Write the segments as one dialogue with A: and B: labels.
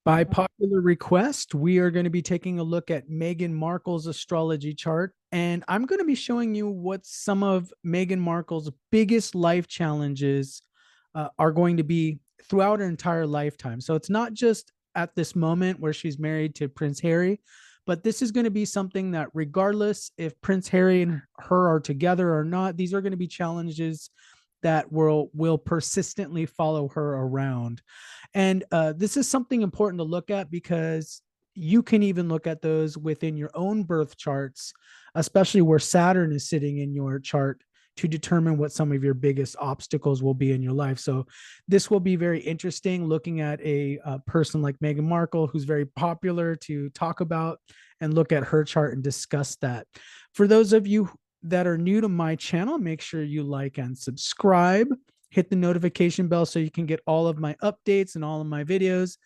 A: By popular request, we are going to be taking a look at Meghan Markle's astrology chart. And I'm going to be showing you what some of Meghan Markle's biggest life challenges are going to be throughout her entire lifetime. So it's not just at this moment where she's married to Prince Harry, but this is going to be something that, regardless if Prince Harry and her are together or not, these are going to be challenges that will persistently follow her around. And this is something important to look at because you can even look at those within your own birth charts, especially where Saturn is sitting in your chart, to determine what some of your biggest obstacles will be in your life. So this will be very interesting, looking at a person like Meghan Markle, who's very popular to talk about, and look at her chart and discuss that. For those of you that are new to my channel, make sure you like and subscribe. Hit the notification bell so you can get all of my updates and all of my videos.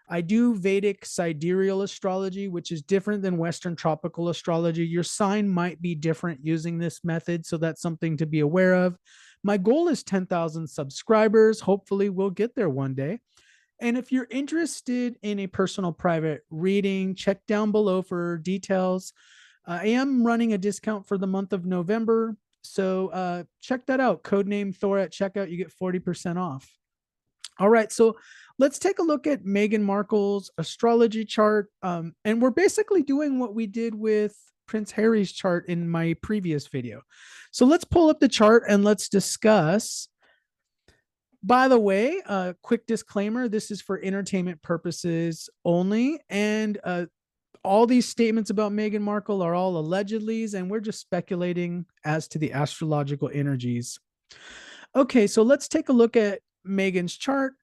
A: I do Vedic sidereal astrology, which is different than Western tropical astrology. Your sign might be different using this method, so that's something to be aware of. My goal is 10,000 subscribers. Hopefully, we'll get there one day. And if you're interested in a personal private reading, check down below for details. I am running a discount for the month of November. So check that out. Codename Thor at checkout. You get 40% off. All right. So let's take a look at Meghan Markle's astrology chart. And we're basically doing what we did with Prince Harry's chart in my previous video. So let's pull up the chart and let's discuss. By the way, quick disclaimer, this is for entertainment purposes only. And all these statements about Meghan Markle are all allegedlys, and we're just speculating as to the astrological energies. Okay, so let's take a look at Meghan's chart.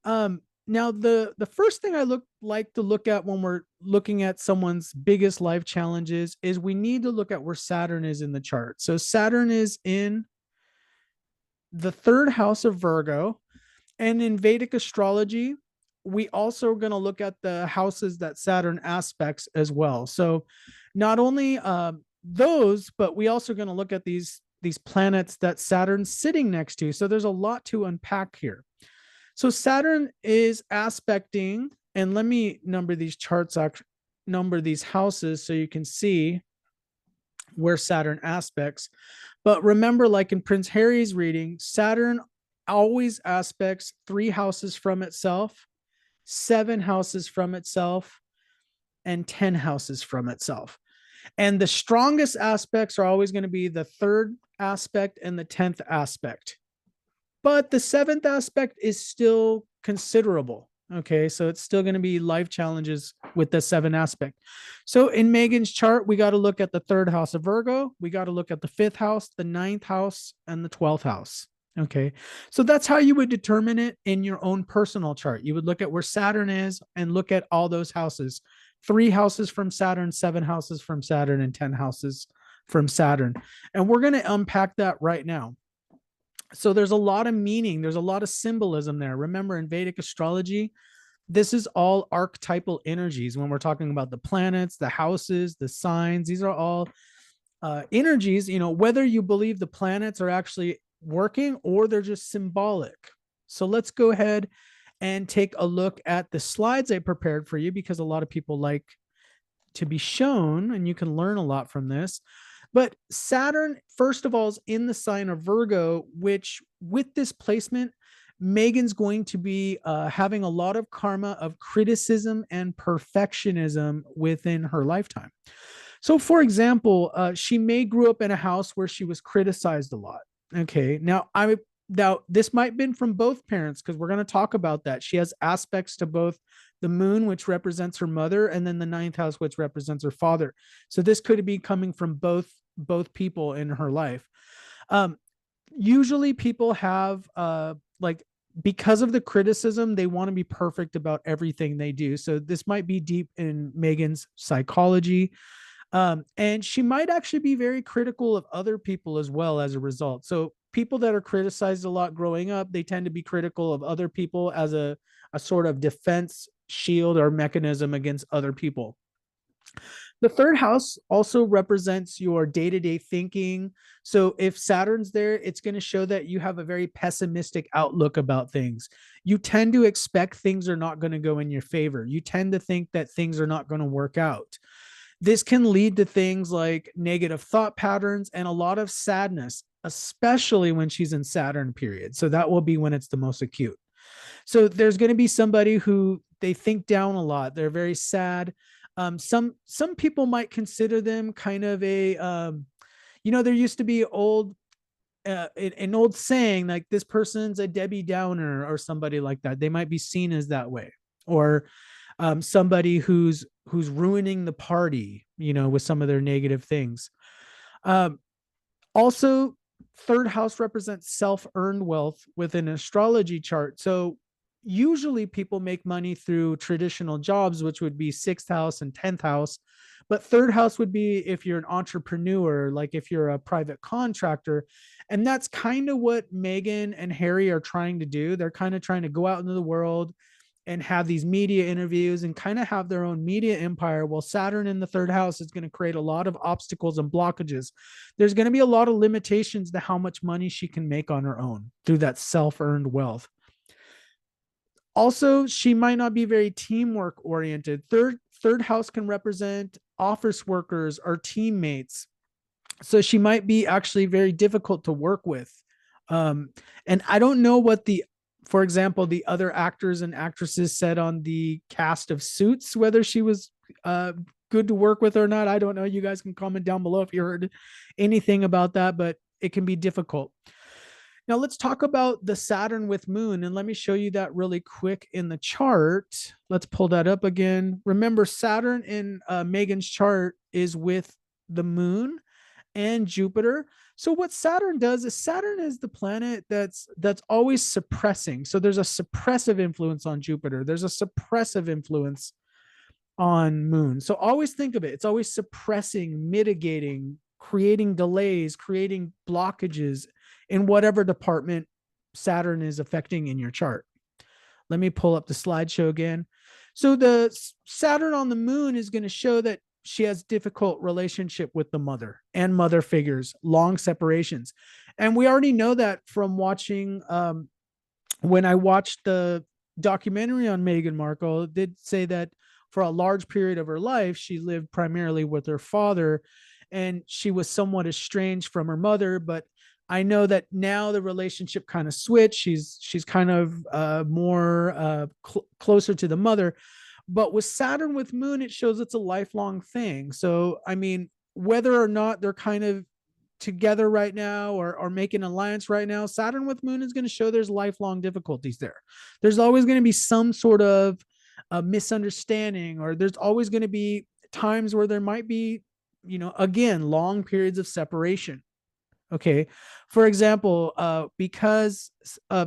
A: Now, the first thing I like to look at when we're looking at someone's biggest life challenges is we need to look at where Saturn is in the chart. So Saturn is in the third house of Virgo, and in Vedic astrology, we also are going to look at the houses that Saturn aspects as well. So not only those, but we also going to look at these planets that Saturn's sitting next to. So there's a lot to unpack here. So Saturn is aspecting, and let me number these charts, number these houses so you can see where Saturn aspects. But remember, like in Prince Harry's reading, Saturn always aspects 3 houses from itself, 7 houses from itself, and 10 houses from itself. And the strongest aspects are always going to be the 3rd aspect and the 10th aspect. But the 7th aspect is still considerable. Okay, so it's still going to be life challenges with the 7th aspect. So in Meghan's chart, we got to look at the 3rd house of Virgo. We got to look at the 5th house, the 9th house, and the 12th house. Okay, so that's how you would determine it in your own personal chart. You would look at where Saturn is and look at all those houses. 3 houses from Saturn, 7 houses from Saturn, and 10 houses from Saturn. And we're going to unpack that right now. So there's a lot of meaning. There's a lot of symbolism there. Remember, in Vedic astrology, this is all archetypal energies. When we're talking about the planets, the houses, the signs, these are all energies, whether you believe the planets are actually working or they're just symbolic. So let's go ahead and take a look at the slides I prepared for you, because a lot of people like to be shown, and you can learn a lot from this. But Saturn, first of all, is in the sign of Virgo, which with this placement, Meghan's going to be having a lot of karma of criticism and perfectionism within her lifetime. So, for example, she may grew up in a house where she was criticized a lot. Okay, now this might have been from both parents, because we're going to talk about that. She has aspects to both the moon, which represents her mother, and then the 9th house, which represents her father. So this could be coming from both people in her life. Usually people have because of the criticism, they want to be perfect about everything they do. So this might be deep in Meghan's psychology. And she might actually be very critical of other people as well as a result. So people that are criticized a lot growing up, they tend to be critical of other people as a sort of defense shield or mechanism against other people. The third house also represents your day-to-day thinking. So if Saturn's there, it's going to show that you have a very pessimistic outlook about things. You tend to expect things are not going to go in your favor. You tend to think that things are not going to work out. This can lead to things like negative thought patterns and a lot of sadness, especially when she's in Saturn period. So that will be when it's the most acute. So there's going to be somebody who they think down a lot. They're very sad. Some people might consider them kind of a there used to be an old saying like this person's a Debbie Downer or somebody like that. They might be seen as that way, or somebody who's ruining the party, with some of their negative things. Um, Also, third house represents self-earned wealth within an astrology chart. So usually people make money through traditional jobs, which would be sixth house and 10th house. But third house would be if you're an entrepreneur, like if you're a private contractor. And that's kind of what Meghan and Harry are trying to do. They're kind of trying to go out into the world and have these media interviews and kind of have their own media empire. Well, Saturn in the third house is going to create a lot of obstacles and blockages. There's going to be a lot of limitations to how much money she can make on her own through that self-earned wealth. Also, she might not be very teamwork oriented. Third house can represent office workers or teammates. So she might be actually very difficult to work with. And I don't know what for example, the other actors and actresses said on the cast of Suits, whether she was good to work with or not. I don't know. You guys can comment down below if you heard anything about that, but it can be difficult. Now let's talk about the Saturn with Moon, and let me show you that really quick in the chart. Let's pull that up again. Remember, Saturn in Megan's chart is with the Moon and Jupiter. So what Saturn does is Saturn is the planet that's always suppressing. So there's a suppressive influence on Jupiter. There's a suppressive influence on Moon. So always think of it. It's always suppressing, mitigating, creating delays, creating blockages in whatever department Saturn is affecting in your chart. Let me pull up the slideshow again. So the Saturn on the Moon is going to show that she has difficult relationship with the mother and mother figures, long separations. And we already know that from watching, when I watched the documentary on Meghan Markle, it did say that for a large period of her life, she lived primarily with her father and she was somewhat estranged from her mother. But I know that now the relationship kind of switched. She's kind of more closer to the mother. But with Saturn with Moon, it shows it's a lifelong thing. So, I mean, whether or not they're kind of together right now or making an alliance right now, Saturn with Moon is going to show there's lifelong difficulties there. There's always going to be some sort of a misunderstanding, or there's always going to be times where there might be, again, long periods of separation. Okay. For example, because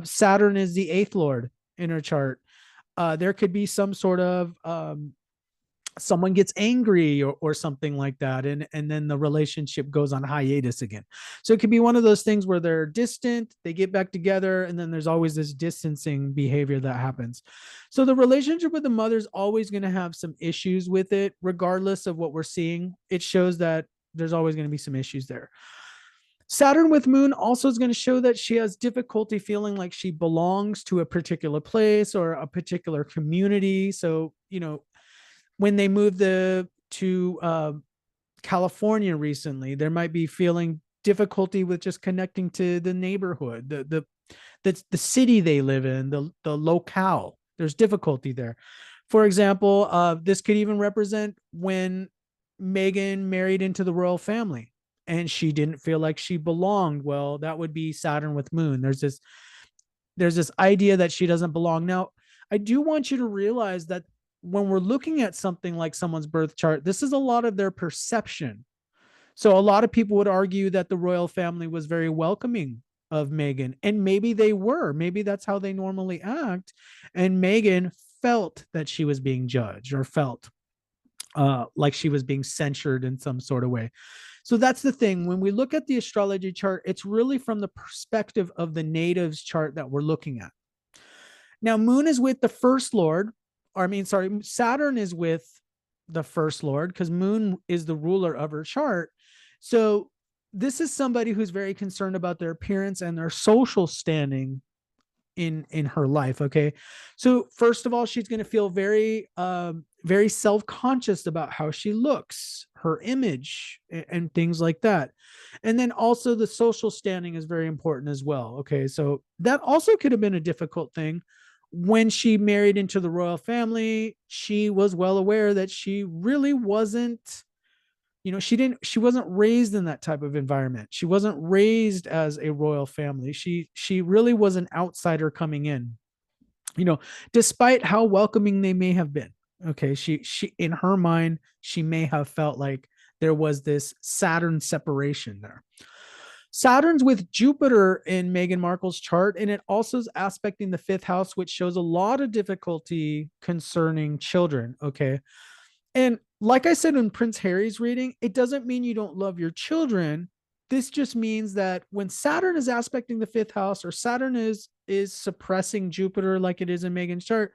A: Saturn is the eighth lord in her chart, there could be some sort of someone gets angry or something like that, and then the relationship goes on hiatus again. So it could be one of those things where they're distant, they get back together, and then there's always this distancing behavior that happens. So the relationship with the mother is always going to have some issues with it, regardless of what we're seeing. It shows that there's always going to be some issues there. Saturn with Moon also is going to show that she has difficulty feeling like she belongs to a particular place or a particular community. So, when they moved to California recently, there might be feeling difficulty with just connecting to the neighborhood, the city they live in, the locale. There's difficulty there. For example, this could even represent when Meghan married into the royal family and she didn't feel like she belonged. Well, that would be Saturn with Moon. There's this idea that she doesn't belong. Now, I do want you to realize that when we're looking at something like someone's birth chart, this is a lot of their perception. So a lot of people would argue that the royal family was very welcoming of Meghan, and maybe they were. Maybe that's how they normally act. And Meghan felt that she was being judged or felt like she was being censured in some sort of way. So that's the thing. When we look at the astrology chart, it's really from the perspective of the native's chart that we're looking at. Now, Moon is with the first lord. Saturn is with the first lord, because Moon is the ruler of her chart. So this is somebody who's very concerned about their appearance and their social standing in her life. Okay, so first of all, she's going to feel very self-conscious about how she looks, her image, and things like that. And then also the social standing is very important as well. Okay, so that also could have been a difficult thing. When she married into the royal family, she was well aware that she really wasn't, she wasn't raised in that type of environment. She wasn't raised as a royal family. She really was an outsider coming in, you know despite how welcoming they may have been. Okay, she in her mind, she may have felt like there was this Saturn separation there. Saturn's with Jupiter in Meghan Markle's chart, and it also is aspecting the fifth house, which shows a lot of difficulty concerning children. Okay, and like I said in Prince Harry's reading, it doesn't mean you don't love your children. This just means that when Saturn is aspecting the fifth house, or Saturn is suppressing Jupiter like it is in Megan's chart,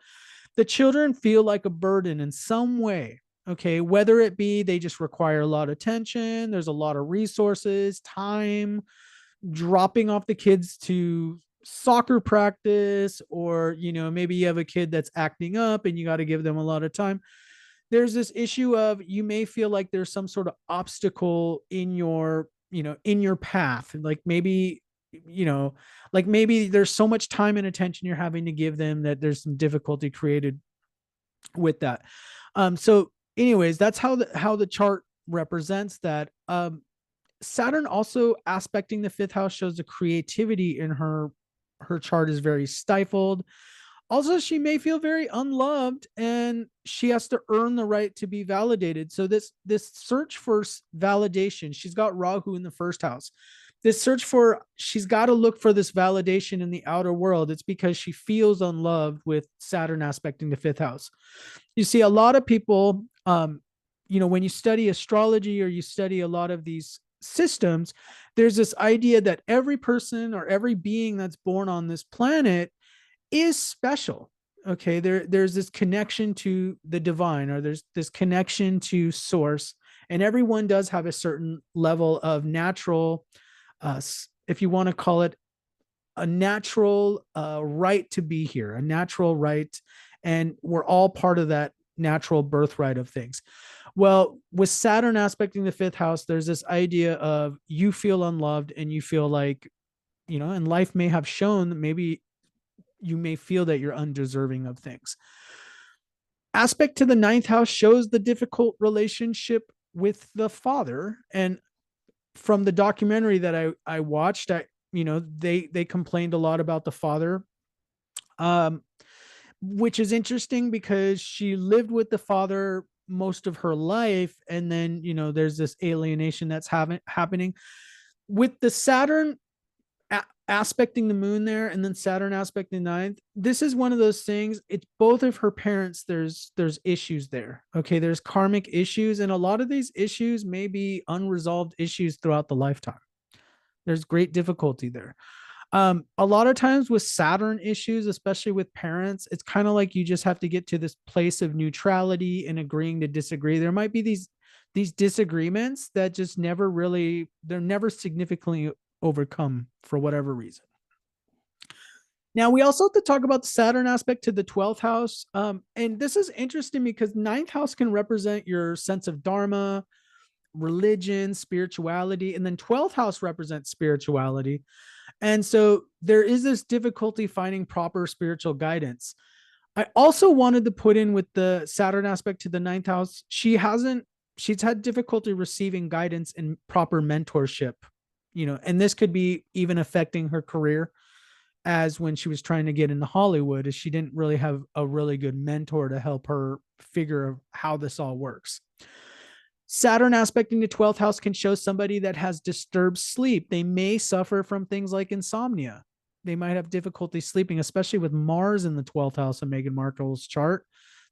A: the children feel like a burden in some way. Okay, whether it be they just require a lot of attention, there's a lot of resources, time, dropping off the kids to soccer practice, or maybe you have a kid that's acting up and you got to give them a lot of time. There's this issue of, you may feel like there's some sort of obstacle in your path, like maybe you know maybe there's so much time and attention you're having to give them that there's some difficulty created with that. So anyways, that's how the chart represents that. Saturn also aspecting the fifth house shows the creativity in her chart is very stifled. Also, she may feel very unloved, and she has to earn the right to be validated. So this search for validation, she's got Rahu in the first house. This search for, she's got to look for this validation in the outer world. It's because she feels unloved with Saturn aspecting the fifth house. You see, a lot of people, when you study astrology or you study a lot of these systems, there's this idea that every person or every being that's born on this planet is special. Okay, there's this connection to the divine, or there's this connection to source, and everyone does have a certain level of natural, if you want to call it a natural right to be here, a natural right, and we're all part of that natural birthright of things. Well, with Saturn aspecting the fifth house, there's this idea of you feel unloved, and you feel like, and life may have shown that maybe you may feel that you're undeserving of things. Aspect to the ninth house shows the difficult relationship with the father. And from the documentary that I watched, they complained a lot about the father, which is interesting because she lived with the father most of her life, and then there's this alienation that's happening with the Saturn aspecting the moon there, and then Saturn aspecting the ninth. This is one of those things. It's both of her parents. There's issues there. Okay, there's karmic issues, and a lot of these issues may be unresolved issues throughout the lifetime. There's great difficulty there. A lot of times with Saturn issues, especially with parents, it's kind of like you just have to get to this place of neutrality and agreeing to disagree. There might be these disagreements that just they're never significantly overcome for whatever reason. Now, we also have to talk about the Saturn aspect to the 12th house. And this is interesting because ninth house can represent your sense of dharma, religion, spirituality, and then 12th house represents spirituality. And so there is this difficulty finding proper spiritual guidance. I also wanted to put in with the Saturn aspect to the ninth house, she's had difficulty receiving guidance and proper mentorship, and this could be even affecting her career, as when she was trying to get into Hollywood, is she didn't really have a really good mentor to help her figure how this all works. Saturn aspecting the 12th house can show somebody that has disturbed sleep. They may suffer from things like insomnia. They might have difficulty sleeping, especially with Mars in the 12th house of Meghan Markle's chart.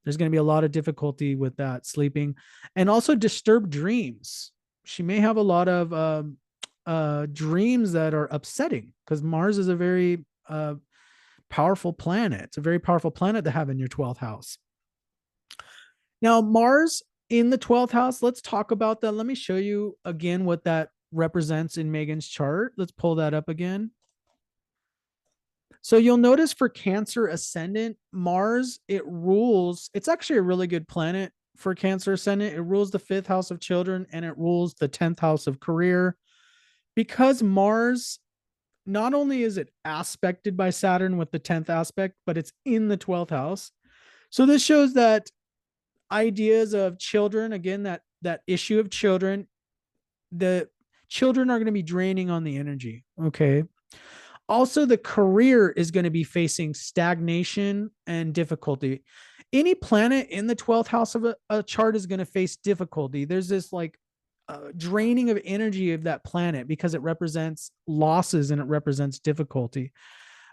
A: There's going to be a lot of difficulty with that sleeping, and also disturbed dreams. She may have a lot of dreams that are upsetting, because Mars is a very powerful planet. It's a very powerful planet to have in your 12th house. Now, Mars in the 12th house, let's talk about that. Let me show you again what that represents in Megan's chart. Let's pull that up again. So you'll notice for Cancer ascendant, Mars, it rules, it's actually a really good planet for Cancer ascendant. It rules the fifth house of children and it rules the 10th house of career. Because Mars, not only is it aspected by Saturn with the 10th aspect, but it's in the 12th house. So this shows that ideas of children, again, that issue of children, the children are going to be draining on the energy. Okay. Also, the career is going to be facing stagnation and difficulty. Any planet in the 12th house of a chart is going to face difficulty. There's this like draining of energy of that planet because it represents losses and it represents difficulty.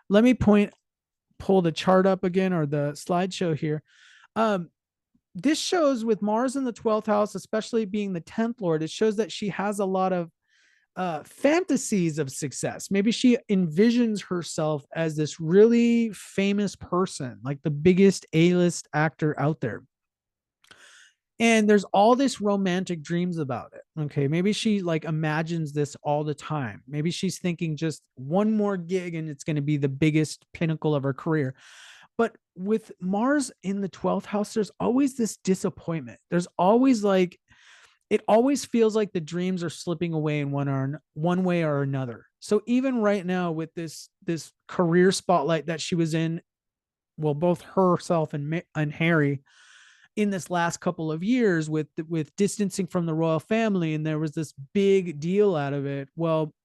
A: Let me pull the chart up again, or the slideshow here. This shows with Mars in the 12th house, especially being the 10th lord, it shows that she has a lot of fantasies of success. Maybe she envisions herself as this really famous person, like the biggest A-list actor out there. And there's all this romantic dreams about it. Okay. Maybe she like imagines this all the time. Maybe she's thinking just one more gig and it's going to be the biggest pinnacle of her career. But with Mars in the 12th house, there's always this disappointment. There's always like, it always feels like the dreams are slipping away in one way or another. So even right now with this career spotlight that she was in, well, both herself and Harry in this last couple of years with distancing from the royal family, and there was this big deal out of it. Well,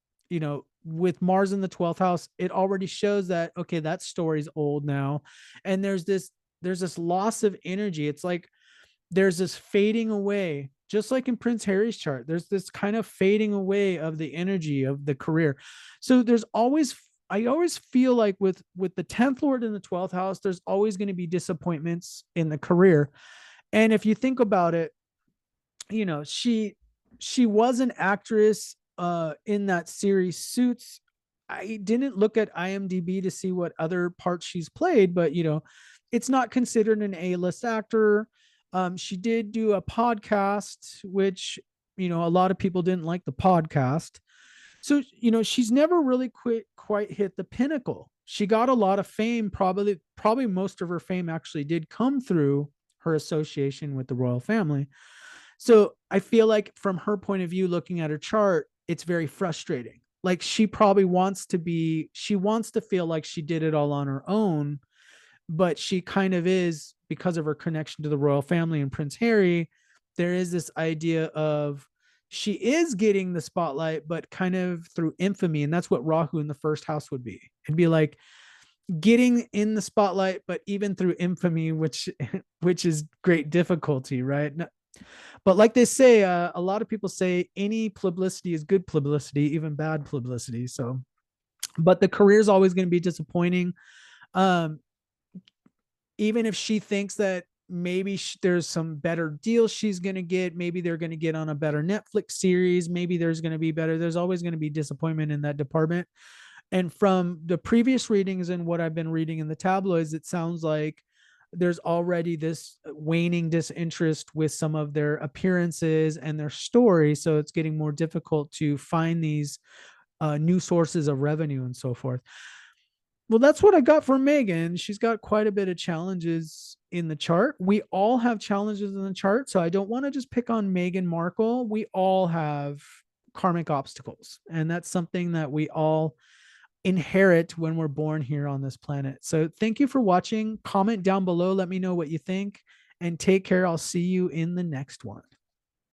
A: with Mars in the 12th house, it already shows that, okay, that story's old now. And there's this loss of energy. It's like there's this fading away, just like in Prince Harry's chart. There's this kind of fading away of the energy of the career. So I always feel like with the 10th lord in the 12th house, there's always going to be disappointments in the career. And if you think about it, she was an actress in that series Suits. I didn't look at IMDb to see what other parts she's played, but it's not considered an A-list actor. She did do a podcast, which a lot of people didn't like the podcast. So she's never really quite hit the pinnacle. She got a lot of fame. Probably most of her fame actually did come through her association with the royal family. So I feel like from her point of view, looking at her chart, it's very frustrating. Like she probably wants to feel like she did it all on her own, but she kind of is, because of her connection to the royal family and Prince Harry. There is this idea of she is getting the spotlight, but kind of through infamy. And that's what Rahu in the first house would be. It'd be like getting in the spotlight, but even through infamy, which is great difficulty, right? But like they say, a lot of people say any publicity is good publicity, even bad publicity. So, but the career is always going to be disappointing. Even if she thinks that maybe there's some better deals she's going to get, maybe they're going to get on a better Netflix series, maybe there's going to be better, there's always going to be disappointment in that department. And from the previous readings and what I've been reading in the tabloids, it sounds like there's already this waning disinterest with some of their appearances and their story. So it's getting more difficult to find these new sources of revenue and so forth. Well, that's what I got for Meghan. She's got quite a bit of challenges in the chart. We all have challenges in the chart. So I don't want to just pick on Meghan Markle. We all have karmic obstacles. And that's something that we all inherit when we're born here on this planet. So thank you for watching. Comment down below. Let me know what you think and take care. I'll see you in the next one.